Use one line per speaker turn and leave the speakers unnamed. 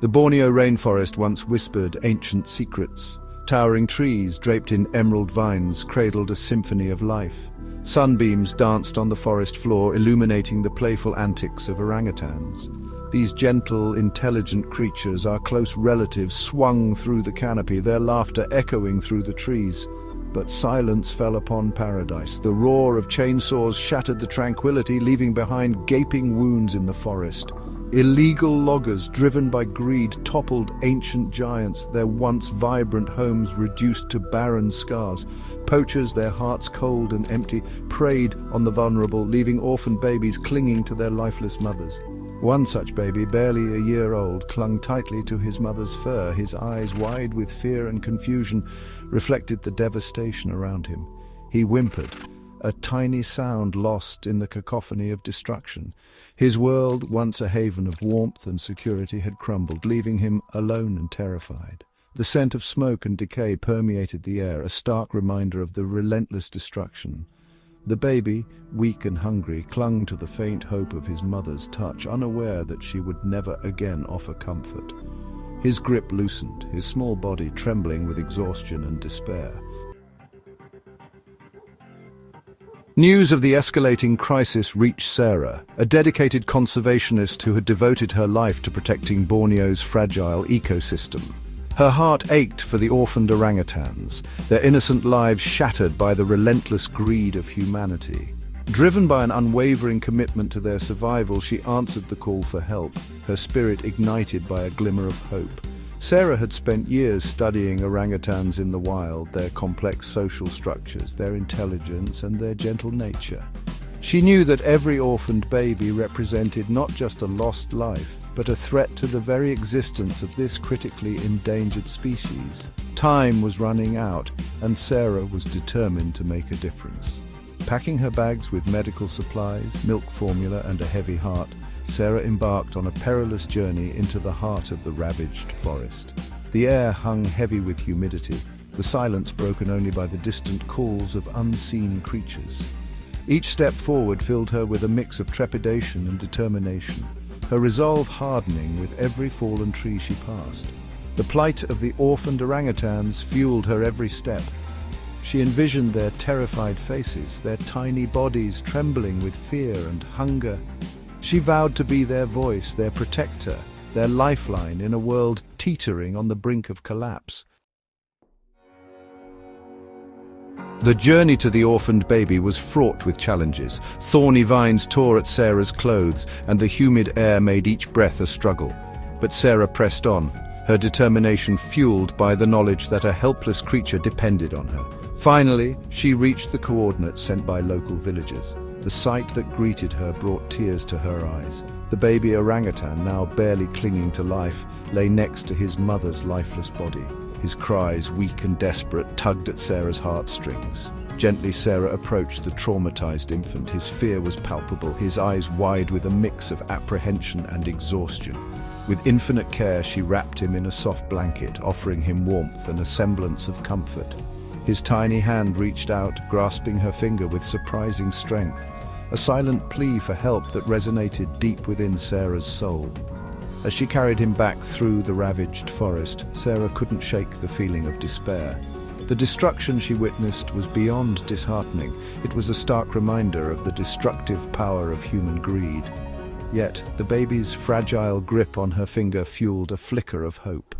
The Borneo rainforest once whispered ancient secrets. Towering trees draped in emerald vines cradled a symphony of life. Sunbeams danced on the forest floor, illuminating the playful antics of orangutans. These gentle, intelligent creatures, our close relatives, swung through the canopy, their laughter echoing through the trees. But silence fell upon paradise. The roar of chainsaws shattered the tranquility, leaving behind gaping wounds in the forest. Illegal loggers, driven by greed, toppled ancient giants, their once vibrant homes reduced to barren scars. Poachers, their hearts cold and empty, preyed on the vulnerable, leaving orphaned babies clinging to their lifeless mothers. One such baby, barely a year old, clung tightly to his mother's fur. His eyes, wide with fear and confusion, reflected the devastation around him. He whimpered, a tiny sound lost in the cacophony of destruction. His world, once a haven of warmth and security, had crumbled, leaving him alone and terrified. The scent of smoke and decay permeated the air, a stark reminder of the relentless destruction. The baby, weak and hungry, clung to the faint hope of his mother's touch, unaware that she would never again offer comfort. His grip loosened, his small body trembling with exhaustion and despair. News of the escalating crisis reached Sarah, a dedicated conservationist who had devoted her life to protecting Borneo's fragile ecosystem. Her heart ached for the orphaned orangutans, their innocent lives shattered by the relentless greed of humanity. Driven by an unwavering commitment to their survival, she answered the call for help, her spirit ignited by a glimmer of hope. Sarah had spent years studying orangutans in the wild, their complex social structures, their intelligence, and their gentle nature. She knew that every orphaned baby represented not just a lost life, but a threat to the very existence of this critically endangered species. Time was running out, and Sarah was determined to make a difference. Packing her bags with medical supplies, milk formula, and a heavy heart, Sarah embarked on a perilous journey into the heart of the ravaged forest. The air hung heavy with humidity, the silence broken only by the distant calls of unseen creatures. Each step forward filled her with a mix of trepidation and determination, her resolve hardening with every fallen tree she passed. The plight of the orphaned orangutans fueled her every step. She envisioned their terrified faces, their tiny bodies trembling with fear and hunger. She vowed to be their voice, their protector, their lifeline in a world teetering on the brink of collapse. The journey to the orphaned baby was fraught with challenges. Thorny vines tore at Sarah's clothes, and the humid air made each breath a struggle. But Sarah pressed on, her determination fueled by the knowledge that a helpless creature depended on her. Finally, she reached the coordinates sent by local villagers. The sight that greeted her brought tears to her eyes. The baby orangutan, now barely clinging to life, lay next to his mother's lifeless body. His cries, weak and desperate, tugged at Sarah's heartstrings. Gently, Sarah approached the traumatized infant. His fear was palpable, his eyes wide with a mix of apprehension and exhaustion. With infinite care, she wrapped him in a soft blanket, offering him warmth and a semblance of comfort. His tiny hand reached out, grasping her finger with surprising strength, a silent plea for help that resonated deep within Sarah's soul. As she carried him back through the ravaged forest, Sarah couldn't shake the feeling of despair. The destruction she witnessed was beyond disheartening. It was a stark reminder of the destructive power of human greed. Yet, the baby's fragile grip on her finger fueled a flicker of hope.